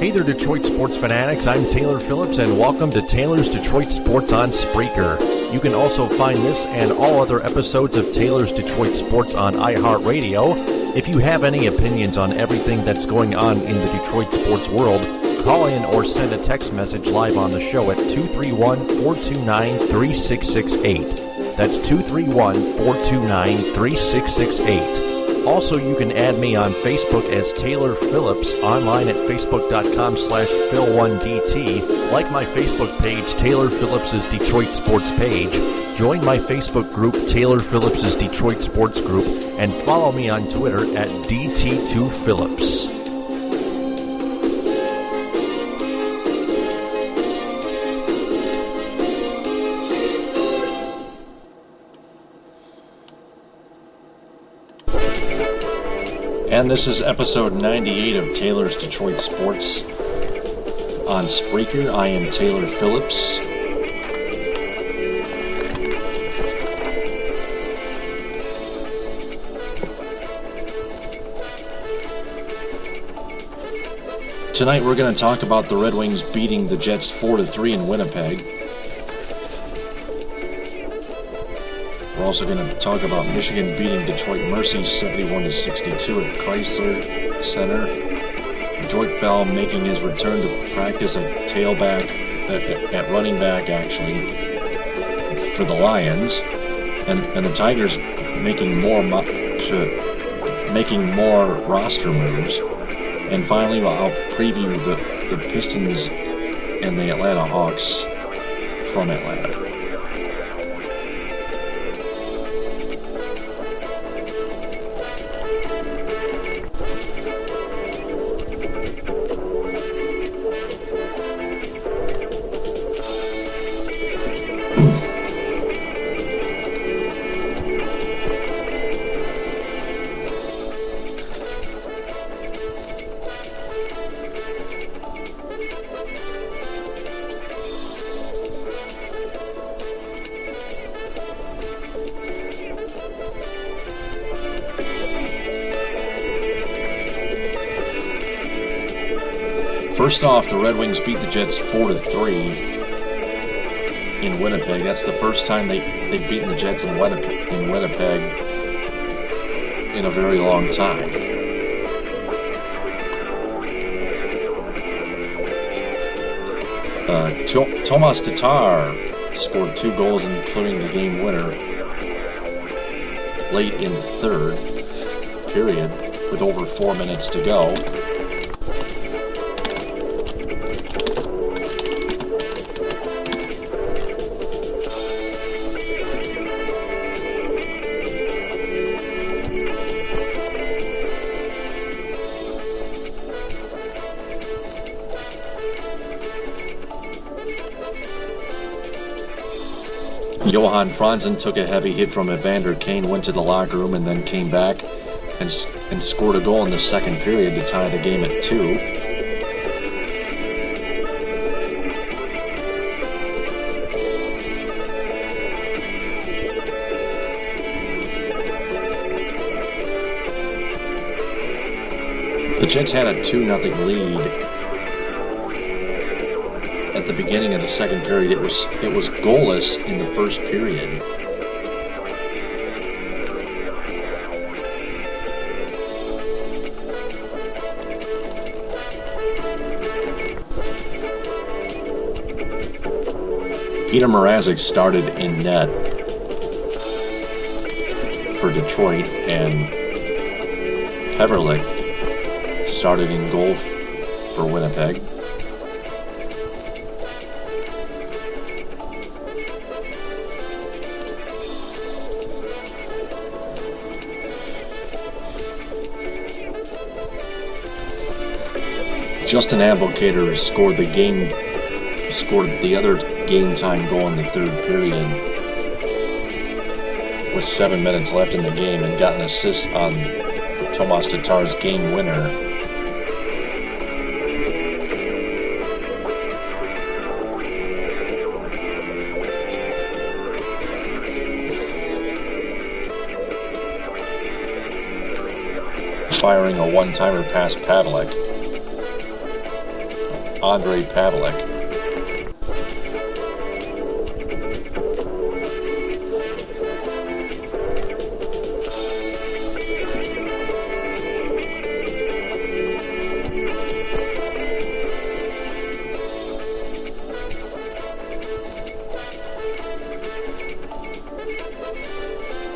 Hey there, Detroit sports fanatics. I'm Taylor Phillips, and welcome to Taylor's Detroit Sports on Spreaker. You can also find this and all other episodes of Taylor's Detroit Sports on iHeartRadio. If you have any opinions on everything that's going on in the Detroit sports world, call in or send a text message live on the show at 231-429-3668. That's 231-429-3668. Also, you can add me on Facebook as Taylor Phillips, online at facebook.com/Phil1DT. Like my Facebook page, Taylor Phillips' Detroit Sports page. Join my Facebook group, Taylor Phillips' Detroit Sports Group, and follow me on Twitter at DT2Phillips. And this is episode 98 of Taylor's Detroit Sports on Spreaker. I am Taylor Phillips. Tonight we're going to talk about the Red Wings beating the Jets 4-3 in Winnipeg. We're also going to talk about Michigan beating Detroit Mercy 71-62 at Chrysler Center. Joique Bell making his return to practice at at running back, actually, for the Lions. And the Tigers making more roster moves. And finally, I'll preview the Pistons and the Atlanta Hawks from Atlanta. First off, the Red Wings beat the Jets 4-3 in Winnipeg. That's the first time they've beaten the Jets in Winnipeg in a very long time. Tomas Tatar scored 2 goals, including the game winner, late in the third period with over 4 minutes to go. Johan Franzen took a heavy hit from Evander Kane, went to the locker room, and then came back and scored a goal in the second period to tie the game at 2. The Jets had a 2-0 lead at the beginning of the second period. It was goalless in the first period. Peter Mrazek started in net for Detroit, and Peverlick started in goal for Winnipeg. Justin Abelkader scored the other game-time goal in the third period with 7 minutes left in the game and got an assist on Tomas Tatar's game winner. Firing a one-timer past Pavlik. Andre Pavlik.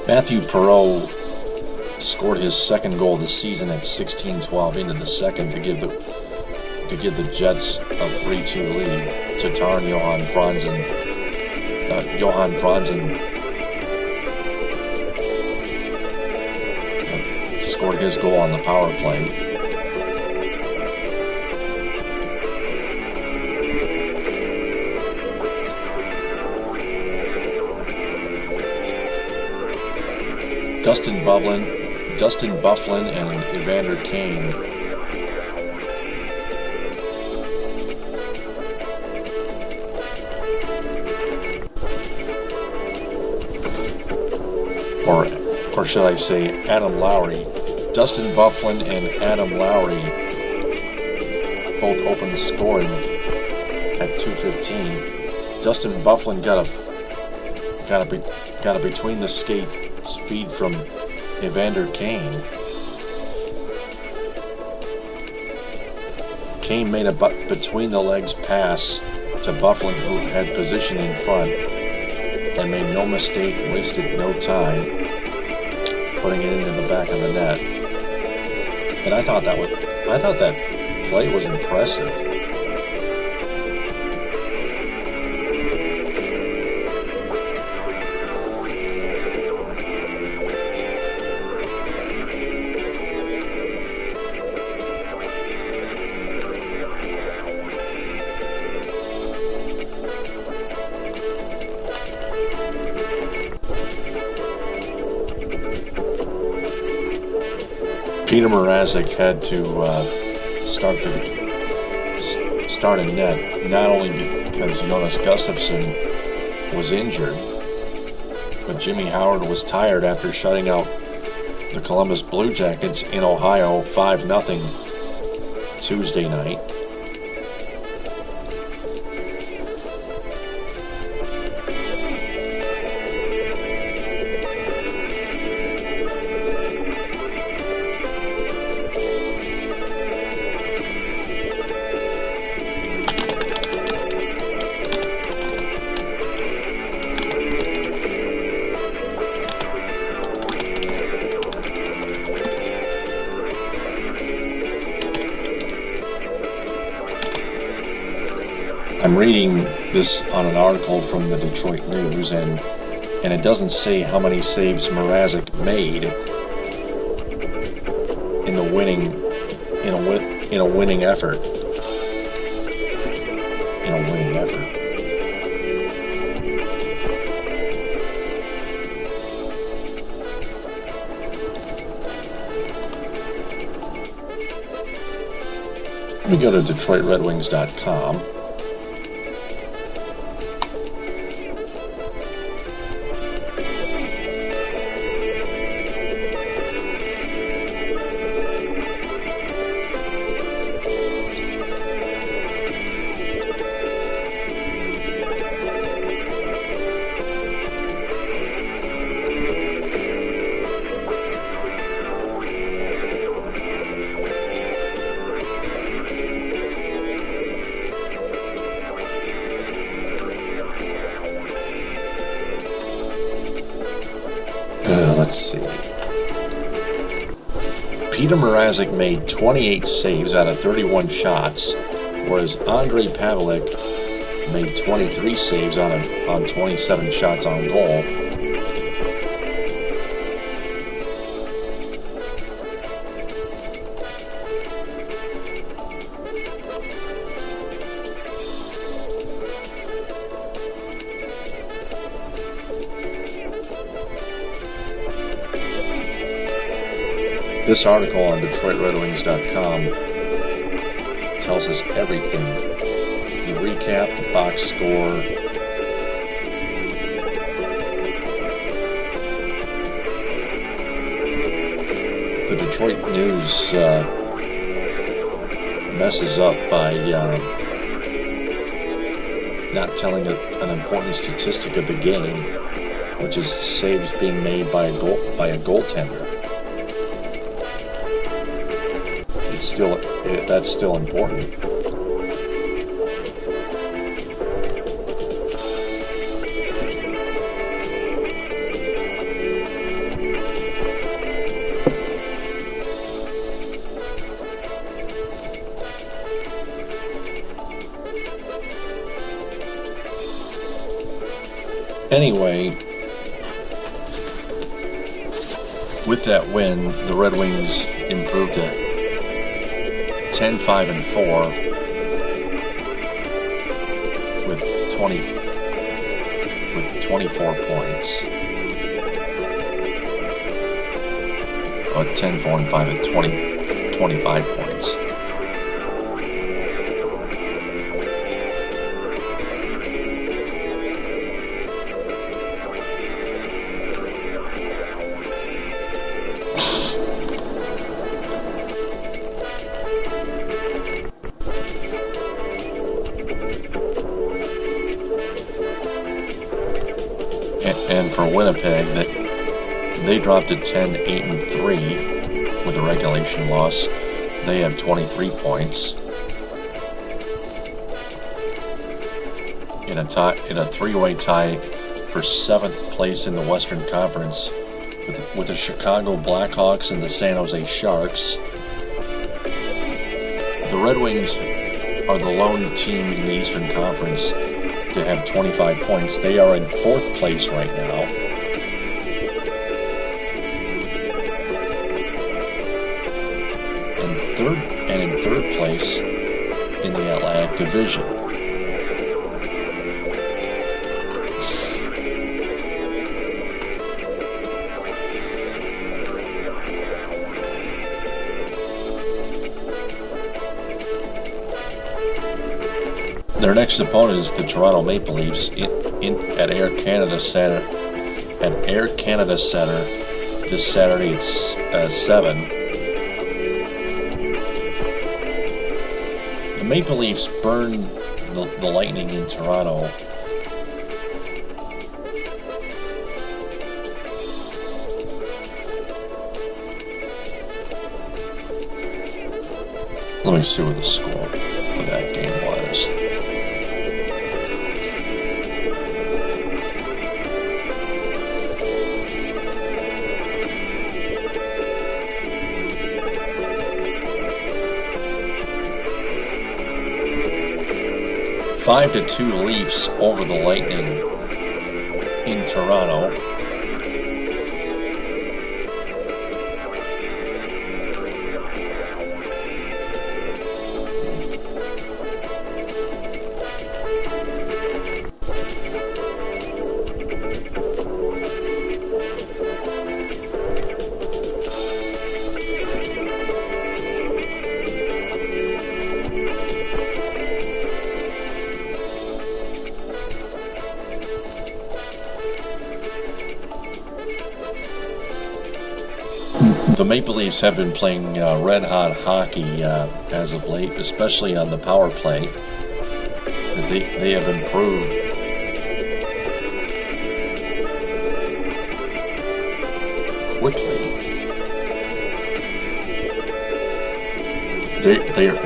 Matthew Perreault scored his second goal of the season at 16:12 into the second to give the Jets a 3-2 lead. Tatar and Johan Franzen scored his goal on the power play. Dustin Byfuglien and Evander Kane or should I say Adam Lowry. Dustin Byfuglien and Adam Lowry both opened the scoring at 2:15. Dustin Byfuglien got a between the skate feed from Evander Kane. Kane made a between the legs pass to Byfuglien, who had position in front, and made no mistake, wasted no time, putting it into the back of the net. And I thought that play was impressive. Peter Mrazek had to start in net, not only because Jonas Gustafsson was injured, but Jimmy Howard was tired after shutting out the Columbus Blue Jackets in Ohio 5-0 Tuesday night. I'm reading this on an article from the Detroit News, and it doesn't say how many saves Mrazek made in a winning effort. Let me go to DetroitRedWings.com. Let's see. Peter Mrazek made 28 saves out of 31 shots, whereas Andre Pavlik made 23 saves on 27 shots on goal. This article on DetroitRedWings.com tells us everything. The recap, the box score, the Detroit News messes up by not telling an important statistic of the game, which is saves being made by a goaltender. That's still important. Anyway, with that win, the Red Wings improved to 10-5-4 with 24 points. Or 10-4-5 at 25 points. And for Winnipeg, they dropped to 10-8-3 with a regulation loss. They have 23 points. In a three-way tie for 7th place in the Western Conference with the Chicago Blackhawks and the San Jose Sharks. The Red Wings are the lone team in the Eastern Conference to have 25 points. They are in 4th place right now. And in third place in the Atlantic Division. Their next opponent is the Toronto Maple Leafs at Air Canada Center. At Air Canada Center this Saturday at 7. The Maple Leafs burned the Lightning in Toronto. Let me see what the score for that game was. Five to 2 Leafs over the Lightning in Toronto. The Maple Leafs have been playing red-hot hockey as of late, especially on the power play. They have improved. Quickly.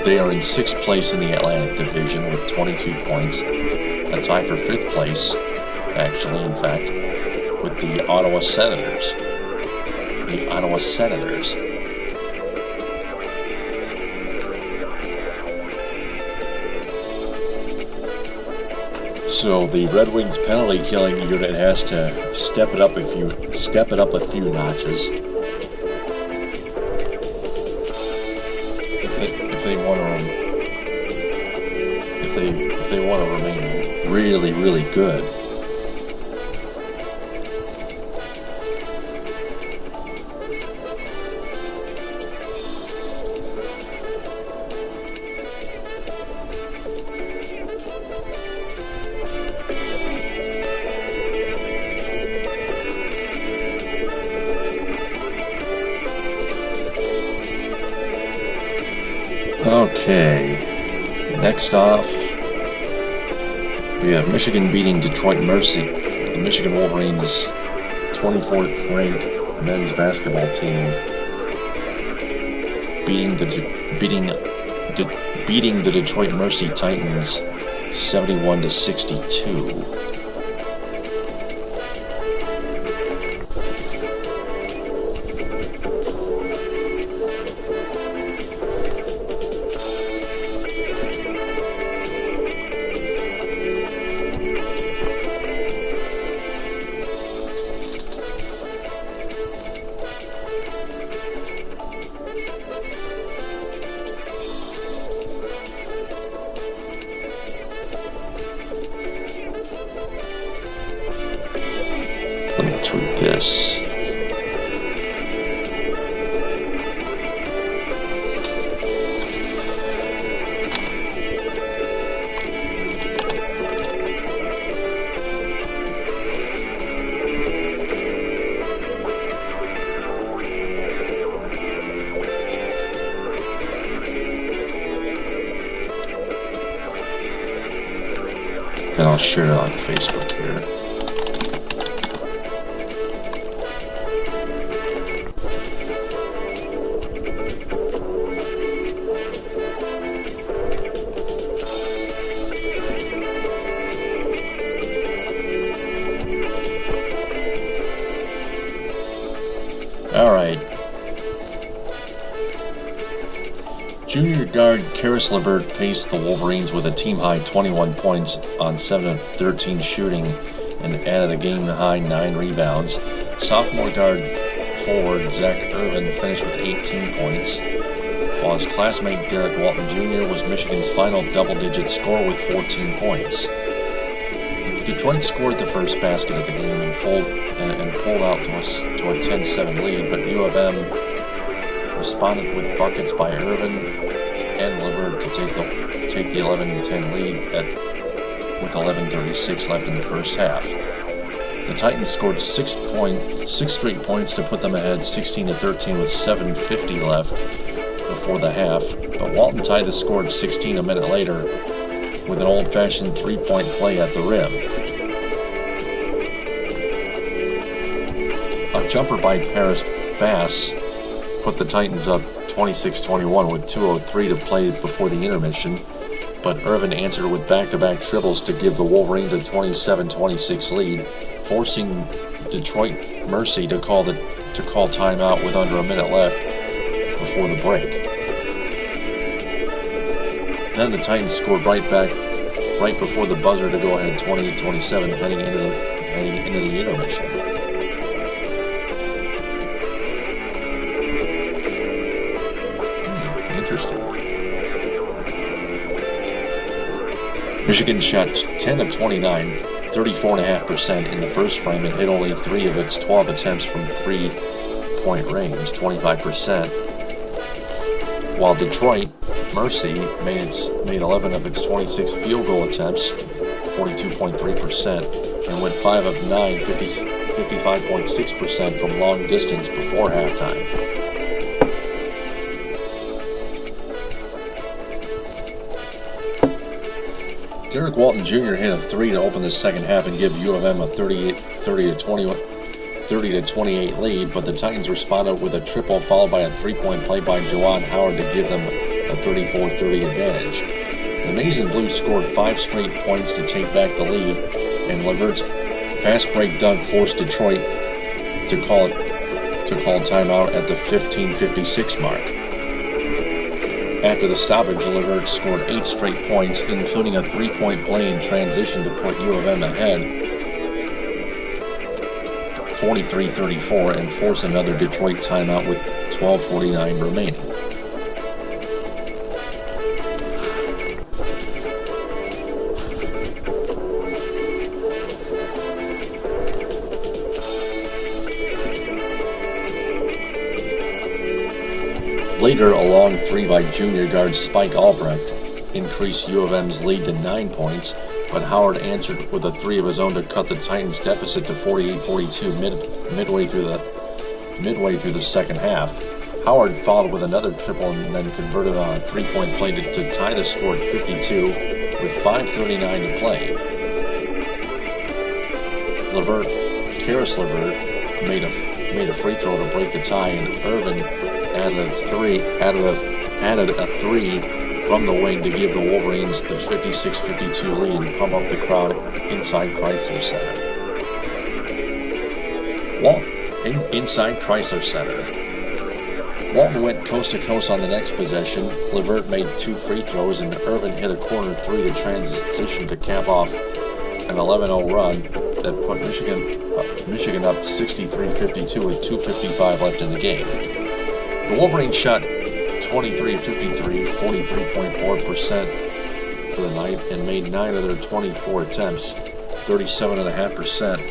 They are in 6th place in the Atlantic Division with 22 points, a tie for 5th place, actually, in fact, with the Ottawa Senators. The Ottawa Senators. So the Red Wings penalty killing unit has to step it up a few notches if they want to remain really, really good. Okay, next off, We have Michigan beating Detroit Mercy. The Michigan Wolverines 24th ranked men's basketball team beating the Detroit Mercy Titans 71-62. Tweet this. And I'll share it on Facebook here. All right. Junior guard Karis LeVert paced the Wolverines with a team-high 21 points on 7 of 13 shooting and added a game-high 9 rebounds. Sophomore guard forward Zach Irvin finished with 18 points, while his classmate Derek Walton Jr. was Michigan's final double-digit scorer with 14 points. Detroit scored the first basket of the game and pulled out to a 10-7 lead, but U of M responded with buckets by Irvin and LeVert to take the 11-10 lead with 11:36 left in the first half. The Titans scored 6 straight points to put them ahead 16-13 with 7:50 left before the half, but Walton tied the score at 16 a minute later with an old-fashioned 3-point play at the rim. A jumper by Paris Bass put the Titans up 26-21 with 2:03 to play before the intermission, but Irvin answered with back-to-back triples to give the Wolverines a 27-26 lead, forcing Detroit Mercy to call timeout with under a minute left before the break. Then the Titans scored right before the buzzer to go ahead 20-27 heading into the intermission. Interesting. Michigan shot 10 of 29, 34.5% in the first frame, and hit only 3 of its 12 attempts from 3-point range, 25%. While Detroit Mercy made 11 of its 26 field goal attempts, 42.3%, and went 5 of 9, 55.6% from long distance before halftime. Derek Walton Jr. hit a 3 to open the second half and give U of M a 30-28 lead, but the Titans responded with a triple followed by a 3-point play by Juwan Howard to give them a 34-30 advantage. The Maize and Blue scored 5 straight points to take back the lead, and LeVert's fast break dunk forced Detroit to call timeout at the 15:56 mark. After the stoppage, LeVert scored 8 straight points, including a 3-point play in transition to put U of M ahead 43-34 and force another Detroit timeout with 12:49 remaining. Later, a long 3 by junior guard Spike Albrecht increased U of M's lead to 9 points, but Howard answered with a 3 of his own to cut the Titans' deficit to 48-42 midway through the second half. Howard followed with another triple and then converted on a 3-point play to tie the score at 52 with 5:39 to play. Karis LeVert made a free throw to break the tie, and Irvin added a three from the wing to give the Wolverines the 56-52 lead and pump up the crowd inside Chrysler Center. Inside Chrysler Center. Walton went coast to coast on the next possession. LeVert made 2 free throws, and Irvin hit a corner 3 to transition to cap off an 11-0 run that put Michigan up 63-52 with 2:55 left in the game. The Wolverines shot 23-53, 43.4% for the night, and made 9 of their 24 attempts, 37.5%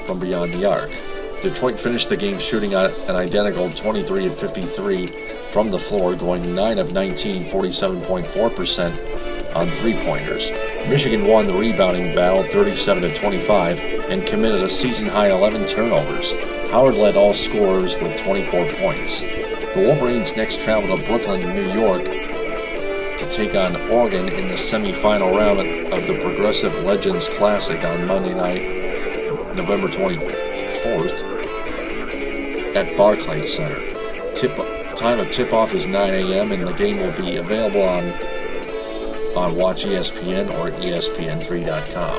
from beyond the arc. Detroit finished the game shooting an identical 23 of 53 from the floor, going 9 of 19, 47.4% on three-pointers. Michigan won the rebounding battle 37-25 and committed a season-high 11 turnovers. Howard led all scorers with 24 points. The Wolverines next traveled to Brooklyn, New York to take on Oregon in the semifinal round of the Progressive Legends Classic on Monday night, November 24th. At Barclays Center. Time of tip-off is 9 a.m. and the game will be available on Watch ESPN or ESPN3.com.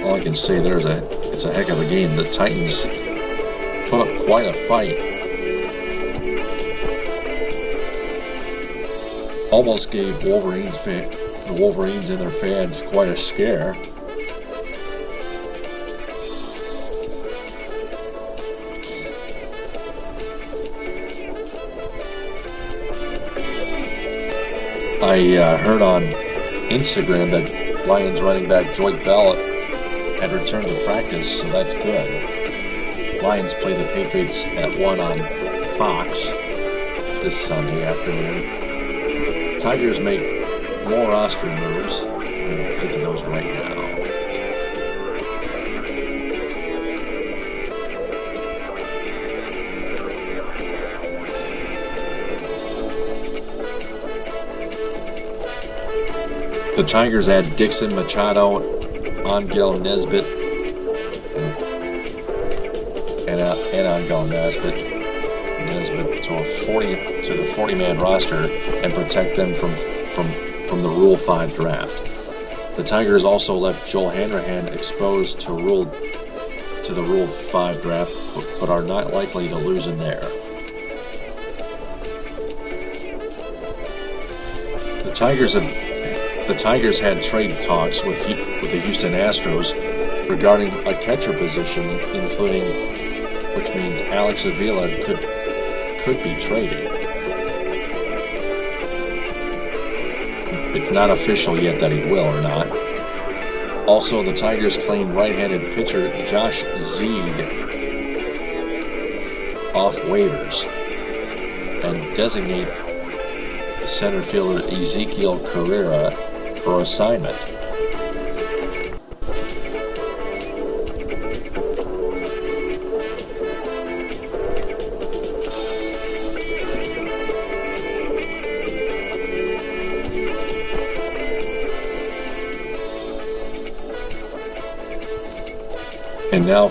All I can say there is it's a heck of a game. The Titans put up quite a fight. Almost gave the Wolverines and their fans quite a scare. I heard on Instagram that Lions running back Joique Bell had returned to practice, so that's good. Lions play the Patriots at 1 on Fox this Sunday afternoon. Tigers make more roster moves. We're going to get to those right now. The Tigers add Dixon, Machado, Angel Nesbitt, and Angel Nesbitt to the 40-man roster and protect them from the Rule 5 draft. The Tigers also left Joel Hanrahan exposed to the Rule 5 draft, but are not likely to lose him there. The Tigers had trade talks with the Houston Astros regarding a catcher position, including, which means Alex Avila could be traded. It's not official yet that he will or not. Also, the Tigers claim right-handed pitcher Josh Zeig off waivers and designate center fielder Ezekiel Carrera for assignment. And now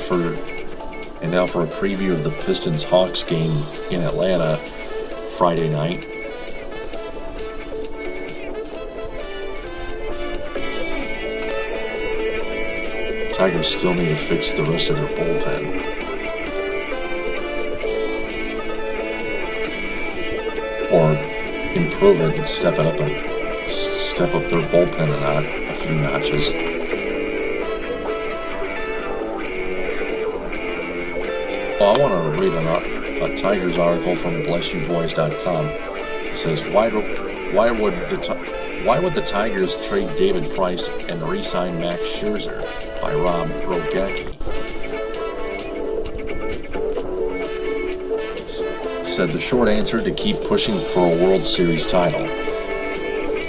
for a preview of the Pistons-Hawks game in Atlanta Friday night. Tigers still need to fix the rest of their bullpen. Or improve it and step up their bullpen a few notches. Well, I want to read a Tigers article from blessyouboys.com. It says, why would the Tigers trade David Price and re-sign Max Scherzer? By Rob Rogacki. Said the short answer: to keep pushing for a World Series title.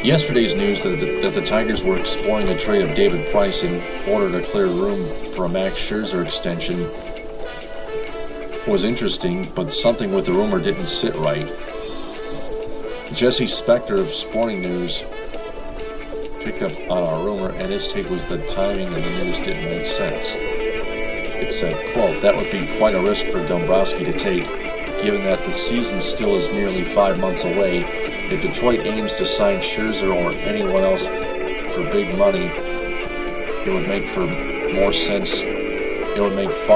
Yesterday's news that the Tigers were exploring a trade of David Price in order to clear room for a Max Scherzer extension was interesting, but something with the rumor didn't sit right. Jesse Spector of Sporting News picked up on our rumor, and his take was the timing of the news didn't make sense. It said, quote, "That would be quite a risk for Dombrowski to take, given that the season still is nearly 5 months away. If Detroit aims to sign Scherzer or anyone else for big money, it would make far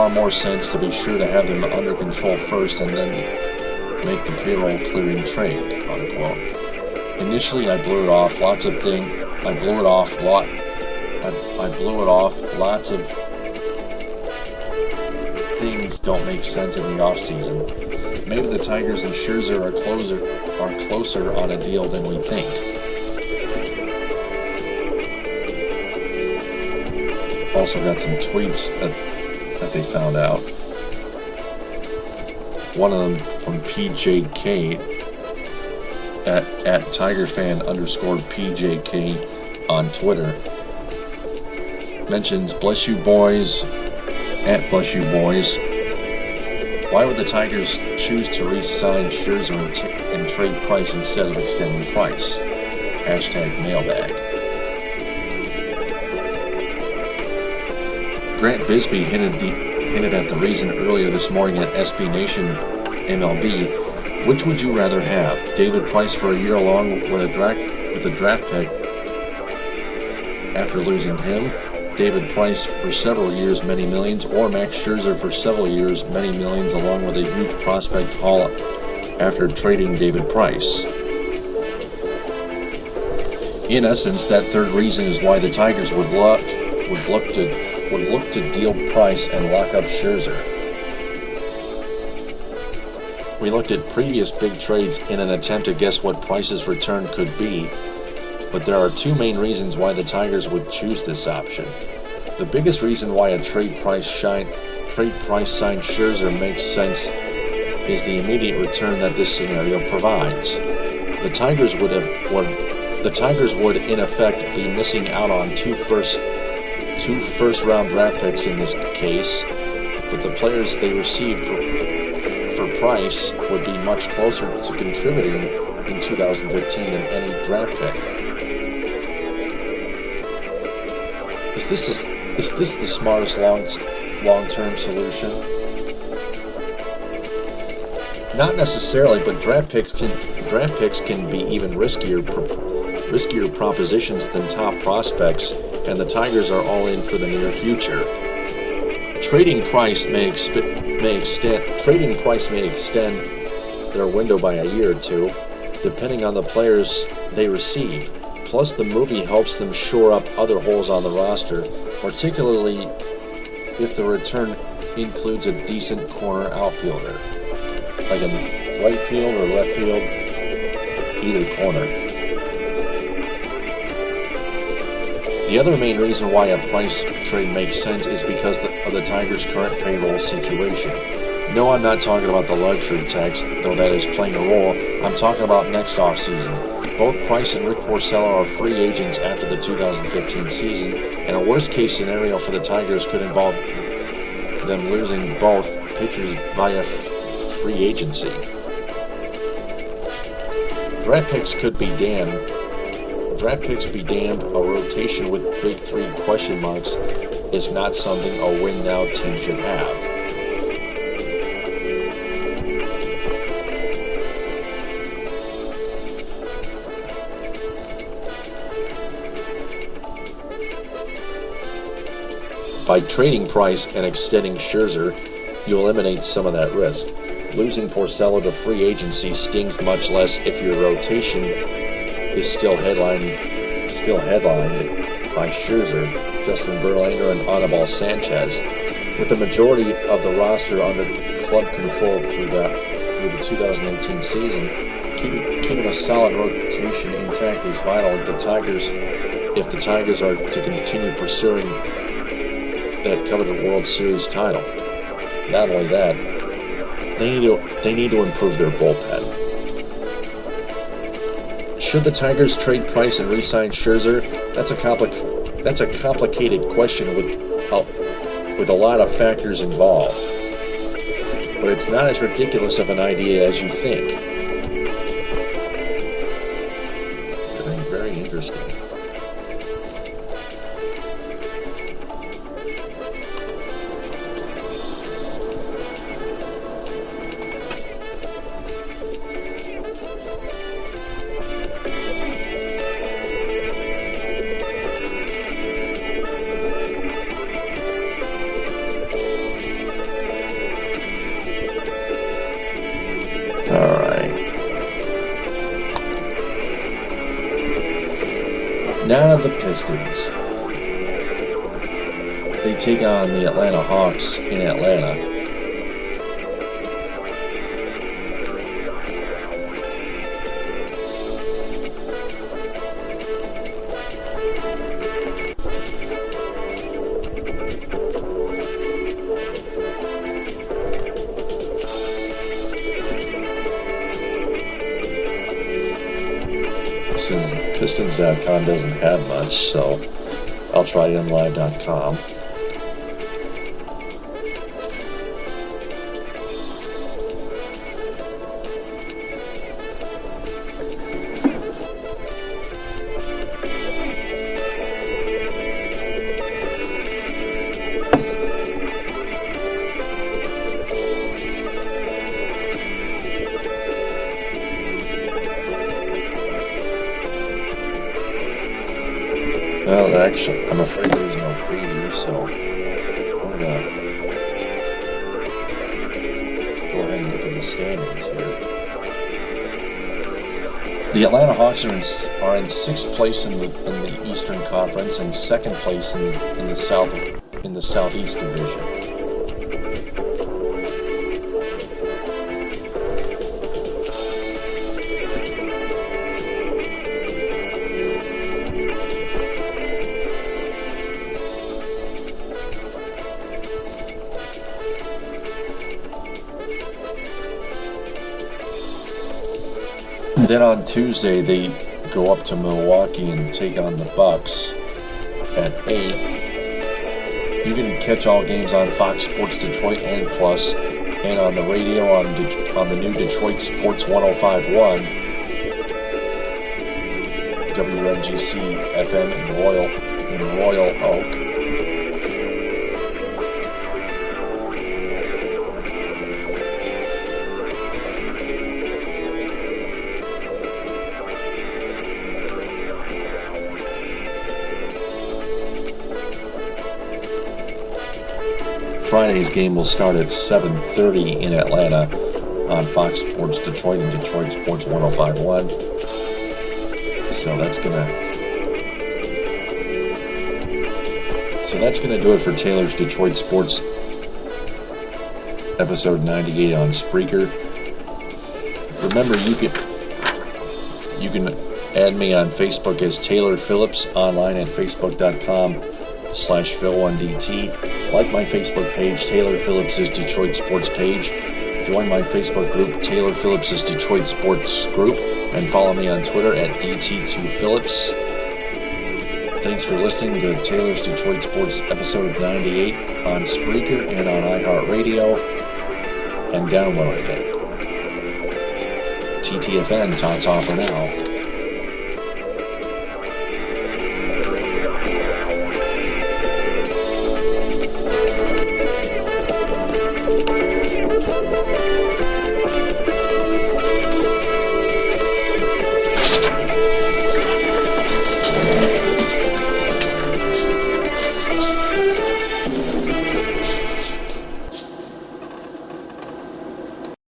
more sense to be sure to have them under control first and then make the payroll clearing trade," unquote. Initially, I blew it off. Lots of things don't make sense in the offseason. Maybe the Tigers and Scherzer are closer on a deal than we think. Also got some tweets that they found out. One of them from PJK at TigerFan_PJK on Twitter mentions Bless You Boys at Bless You Boys. Why would the Tigers choose to re-sign Scherzer and trade Price instead of extending Price? #mailbag. Grant Bisbee hinted at the reason earlier this morning at SB Nation MLB. Which would you rather have? David Price for a year long with a draft pick after losing him? David Price for several years, many millions, or Max Scherzer for several years, many millions, along with a huge prospect haul after trading David Price? In essence, that third reason is why the Tigers would look to deal Price and lock up Scherzer. We looked at previous big trades in an attempt to guess what Price's return could be, but there are two main reasons why the Tigers would choose this option. The biggest reason why a trade price signed Scherzer makes sense is the immediate return that this scenario provides. The Tigers would in effect be missing out on two first round draft picks in this case, but the players they received for Price would be much closer to contributing in 2015 than any draft pick. Is this the smartest long-term solution? Not necessarily, but draft picks can be even riskier propositions than top prospects, and the Tigers are all in for the near future. Trading Price may extend their window by a year or two, depending on the players they receive. Plus, the movie helps them shore up other holes on the roster, particularly if the return includes a decent corner outfielder, like in right field or left field, either corner. The other main reason why a Price trade makes sense is because of the Tigers' current payroll situation. No, I'm not talking about the luxury tax, though that is playing a role. I'm talking about next offseason. Both Price and Rick Porcello are free agents after the 2015 season, and a worst-case scenario for the Tigers could involve them losing both pitchers via free agency. Draft picks be damned. A rotation with big three question marks is not something a win-now team should have. By trading Price and extending Scherzer, you eliminate some of that risk. Losing Porcello to free agency stings much less if your rotation is still headlined by Scherzer, Justin Verlander, and Anibal Sanchez, with the majority of the roster under club control through the 2018 season. Keeping a solid rotation intact is vital if the Tigers are to continue pursuing that coveted World Series title. Not only that, they need to improve their bullpen. Should the Tigers trade Price and re-sign Scherzer? That's a complicated question with a lot of factors involved. But it's not as ridiculous of an idea as you think. Very, very interesting. Now to the Pistons. They take on the Atlanta Hawks in Atlanta. Since Pistons.com doesn't have much, so I'll try MLive.com. Well, actually, I'm afraid there's no preview, so I'm gonna go ahead and look at the standings here. The Atlanta Hawks are in 6th place in the Eastern Conference and 2nd place in the Southeast Division. Then on Tuesday, they go up to Milwaukee and take on the Bucks at 8. You can catch all games on Fox Sports Detroit and Plus, and on the radio on the new Detroit Sports 105.1, WMGC FM in Royal Oak. Friday's game will start at 7:30 in Atlanta on Fox Sports Detroit and Detroit Sports 105.1. So that's gonna do it for Taylor's Detroit Sports episode 98 on Spreaker. Remember, you can add me on Facebook as Taylor Phillips, online at facebook.com/Phil1DT. Like my Facebook page, Taylor Phillips' Detroit Sports page. Join my Facebook group, Taylor Phillips' Detroit Sports group, and follow me on Twitter at DT2Phillips. Thanks for listening to Taylor's Detroit Sports episode 98 on Spreaker and on iHeartRadio, and downloading it. TTFN, ta-ta for now.